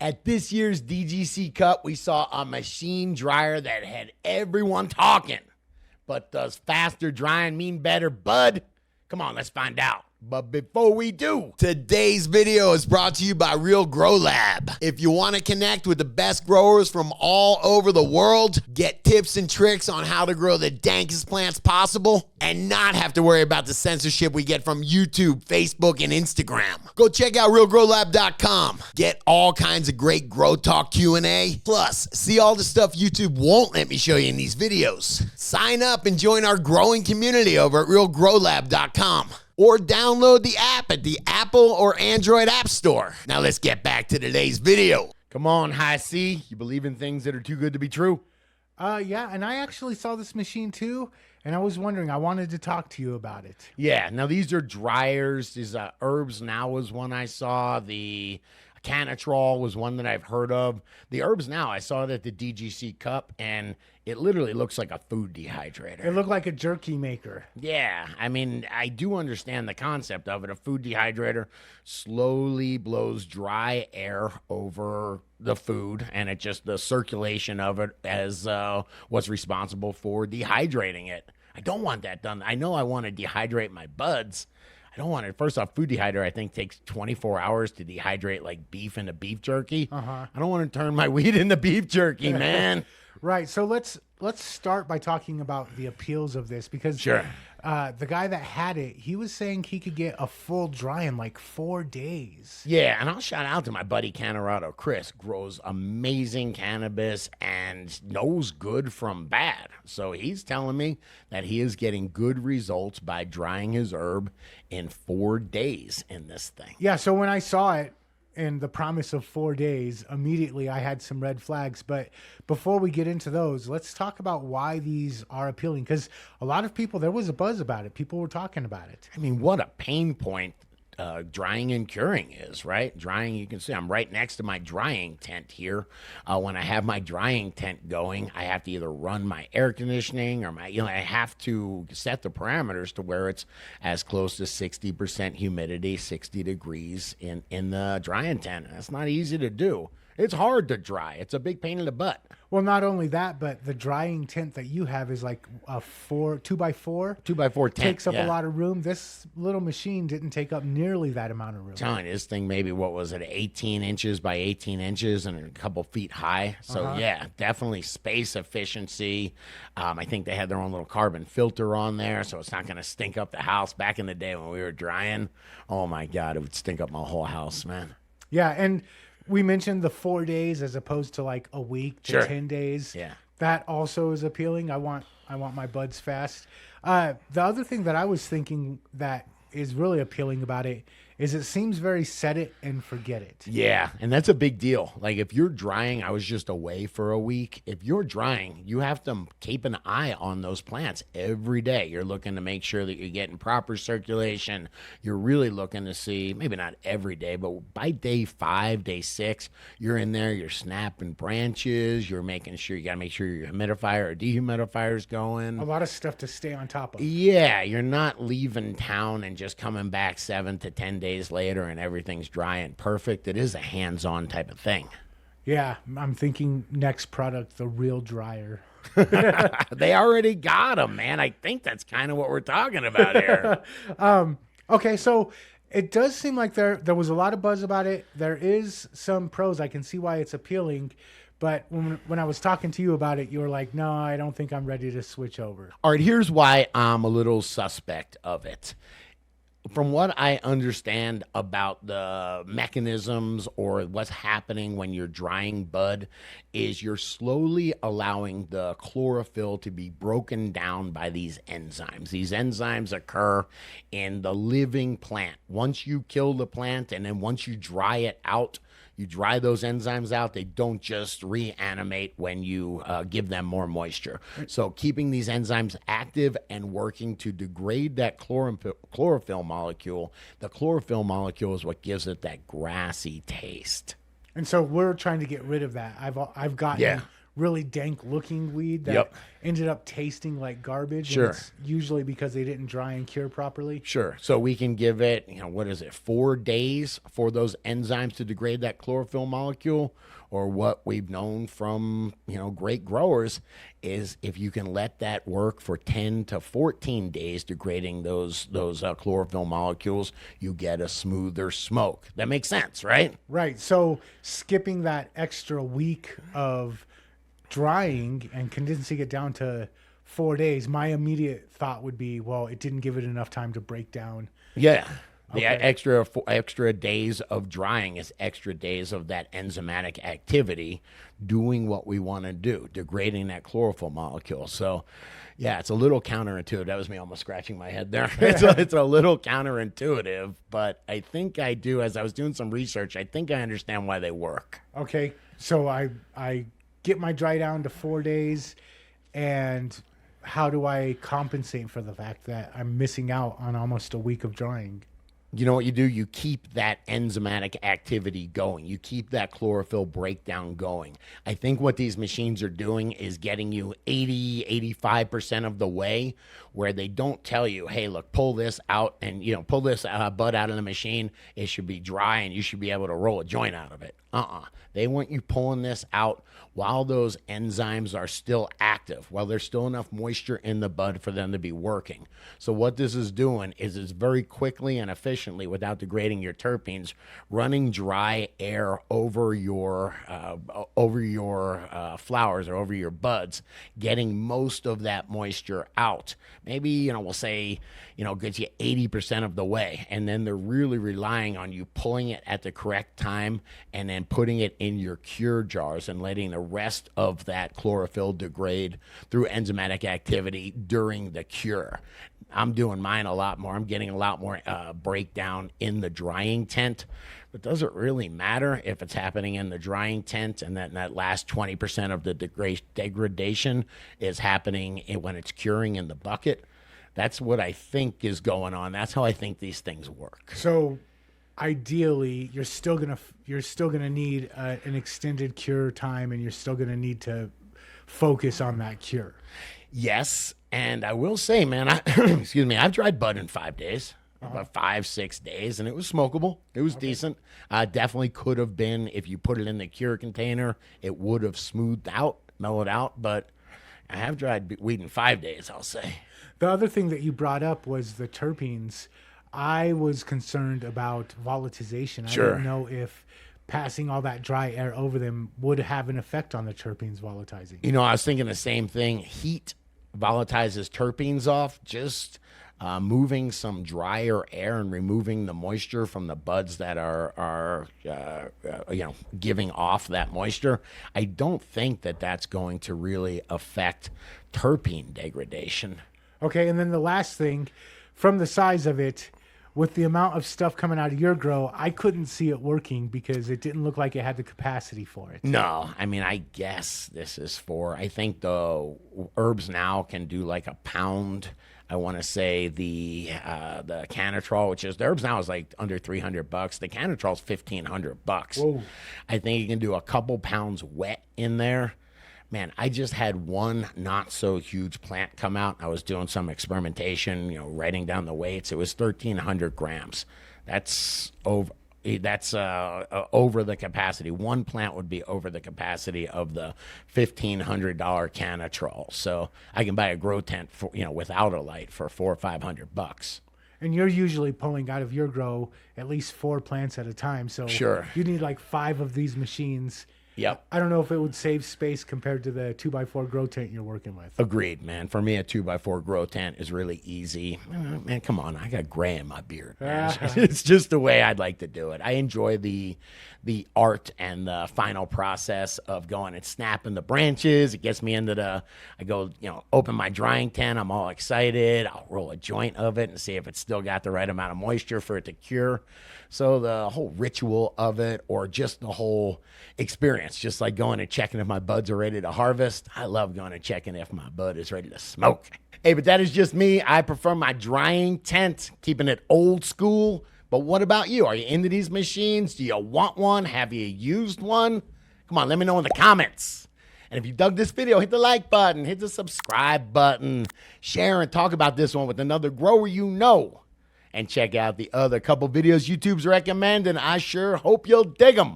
At this year's DGC Cup, we saw a machine dryer that had everyone talking. But does faster drying mean better bud? Come on, let's find out. But before we do, today's video is brought to you by Real Grow Lab. If you want to connect with the best growers from all over the world, get tips and tricks on how to grow the dankest plants possible, and not have to worry about the censorship we get from YouTube, Facebook, and Instagram, go check out realgrowlab.com. Get all kinds of great Grow Talk Q&A. Plus, see all the stuff YouTube won't let me show you in these videos. Sign up and join our growing community over at realgrowlab.com. Or download the app at the Apple or Android App Store. Now let's get back to today's video. Come on, High C. You believe in things that are too good to be true? Yeah, and I actually saw this machine too, and I was wondering, I wanted to talk to you about it. Yeah, now these are dryers. These Herbs Now was one I saw. The Canatrol was one that I've heard of. The Herbs Now, I saw it at the DGC Cup, and it literally looks like a food dehydrator. It looked like a jerky maker. Yeah, I mean, I do understand the concept of it. A food dehydrator slowly blows dry air over the food, and it just, the circulation of it as what's responsible for dehydrating it. I don't want that done. I know I want to dehydrate my buds. I don't want it. First off, food dehydrator, I think, takes 24 hours to dehydrate like beef into beef jerky. I don't want to turn my weed into beef jerky, man. Right. So let's start by talking about the appeals of this, because Sure. The guy that had it, he was saying he could get a full dry in like 4 days. Yeah, and I'll shout out to my buddy Canorado Chris. Grows amazing cannabis and knows good from bad. So he's telling me that he is getting good results by drying his herb in 4 days in this thing. Yeah. So when I saw it, and the promise of 4 days, immediately I had some red flags. But before we get into those, let's talk about why these are appealing. Because a lot of people, there was a buzz about it. People were talking about it. I mean, what a pain point drying and curing is, right? Drying, you can see I'm right next to my drying tent here. When I have my drying tent going, I have to either run my air conditioning or I have to set the parameters to where it's as close to 60% humidity, 60 degrees in the drying tent. That's not easy to do. It's hard to dry. It's a big pain in the butt. Well, not only that, but the drying tent that you have is like a 2x4. 2x4 tent. Takes up yeah. a lot of room. This little machine didn't take up nearly that amount of room. I'm telling you, this thing maybe, what was it, 18 inches by 18 inches and a couple feet high. So yeah, definitely space efficiency. I think they had their own little carbon filter on there, so it's not going to stink up the house. Back in the day when we were drying, oh my God, it would stink up my whole house, man. Yeah, and we mentioned the 4 days as opposed to like a week to 10 days. Yeah. That also is appealing. I want my buds fast. The other thing that I was thinking that is really appealing about it is it seems very set it and forget it. Yeah, and that's a big deal. Like if you're drying, I was just away for a week. If you're drying, you have to keep an eye on those plants every day. You're looking to make sure that you're getting proper circulation. You're really looking to see, maybe not every day, but by day 5, day 6, you're in there, you're snapping branches, you're making sure, you got to make sure your humidifier or dehumidifier is going. A lot of stuff to stay on top of. Yeah, you're not leaving town and just coming back 7 to 10 days later and everything's dry and perfect. It is a hands-on type of thing. Yeah, I'm thinking next product, the real dryer. They already got them, man. I think that's kind of what we're talking about here. Okay, so it does seem like there was a lot of buzz about it. There is some pros. I can see why it's appealing. But when I was talking to you about it, you were like, no, I don't think I'm ready to switch over. All right, here's why I'm a little suspect of it. From what I understand about the mechanisms or what's happening when you're drying bud is you're slowly allowing the chlorophyll to be broken down by these enzymes. These enzymes occur in the living plant. Once you kill the plant and then once you dry it out, you dry those enzymes out. They don't just reanimate when you give them more moisture. So keeping these enzymes active and working to degrade that chlorophyll molecule. The chlorophyll molecule is what gives it that grassy taste. And so we're trying to get rid of that. I've gotten really dank looking weed that Yep. ended up tasting like garbage. Sure. And it's usually because they didn't dry and cure properly. Sure. So we can give it, 4 days for those enzymes to degrade that chlorophyll molecule, or what we've known from, great growers is if you can let that work for 10 to 14 days degrading those chlorophyll molecules, you get a smoother smoke. That makes sense, right? Right. So skipping that extra week of drying and condensing it down to 4 days, my immediate thought would be, well, it didn't give it enough time to break down. Yeah. The Okay. extra days of drying is extra days of that enzymatic activity doing what we want to do, degrading that chlorophyll molecule. So, yeah, it's a little counterintuitive. That was me almost scratching my head there. It's a little counterintuitive, but I think I do. As I was doing some research, I think I understand why they work. Okay. So I get my dry down to 4 days, and how do I compensate for the fact that I'm missing out on almost a week of drying? You know what you do? You keep that enzymatic activity going. You keep that chlorophyll breakdown going. I think what these machines are doing is getting you 85% of the way, where they don't tell you, hey, look, pull this out and, pull this bud out of the machine. It should be dry and you should be able to roll a joint out of it. They want you pulling this out while those enzymes are still active, while there's still enough moisture in the bud for them to be working. So what this is doing is it's very quickly and efficiently, without degrading your terpenes, running dry air over your flowers or over your buds, getting most of that moisture out. Maybe, we'll say, gets you 80% of the way. And then they're really relying on you pulling it at the correct time and then putting it in your cure jars and letting the rest of that chlorophyll degrade through enzymatic activity during the cure. I'm doing mine a lot more. I'm getting a lot more breakdown in the drying tent. But does it really matter if it's happening in the drying tent and that last 20% of the degradation is happening when it's curing in the bucket? That's what I think is going on. That's how I think these things work. So ideally, you're still gonna need an extended cure time, and you're still gonna need to focus on that cure. Yes, and I will say, man, excuse me, I've dried bud in 5 days, about 5-6 days, and it was smokable. It was decent. Definitely could have been, if you put it in the cure container, it would have smoothed out, mellowed out, but I have dried weed in 5 days, I'll say. The other thing that you brought up was the terpenes. I was concerned about volatilization. Sure. I didn't know if passing all that dry air over them would have an effect on the terpenes volatilizing. I was thinking the same thing. Heat volatilizes terpenes off. Just moving some drier air and removing the moisture from the buds that are giving off that moisture. I don't think that that's going to really affect terpene degradation. Okay, and then the last thing, from the size of it, with the amount of stuff coming out of your grow, I couldn't see it working because it didn't look like it had the capacity for it. No, I mean, I guess this is I think the herbs now can do like a pound. I want to say the Canatrol, which is, the herbs now is like under $300. The Canatrol's $1,500. Whoa. I think you can do a couple pounds wet in there. Man, I just had one not so huge plant come out. I was doing some experimentation, writing down the weights. It was 1,300 grams. That's over the capacity. One plant would be over the capacity of the $1,500 Canatrol. So I can buy a grow tent for, without a light for $400 or $500. And you're usually pulling out of your grow at least 4 plants at a time. So Sure. you need like 5 of these machines. Yep. I don't know if it would save space compared to the 2x4 grow tent you're working with. Agreed, man. For me, a 2x4 grow tent is really easy. Man, come on. I got gray in my beard, man. It's just the way I'd like to do it. I enjoy the art and the final process of going and snapping the branches. It gets me into I go, open my drying tent. I'm all excited. I'll roll a joint of it and see if it's still got the right amount of moisture for it to cure. So the whole ritual of it, or just the whole experience, just like going and checking if my buds are ready to harvest. I love going and checking if my bud is ready to smoke. Hey, but that is just me. I prefer my drying tent, keeping it old school. But what about you? Are you into these machines? Do you want one? Have you used one? Come on, let me know in the comments. And if you dug this video, hit the like button, hit the subscribe button, share and talk about this one with another grower you know. And check out the other couple videos YouTube's recommending. I sure hope you'll dig them.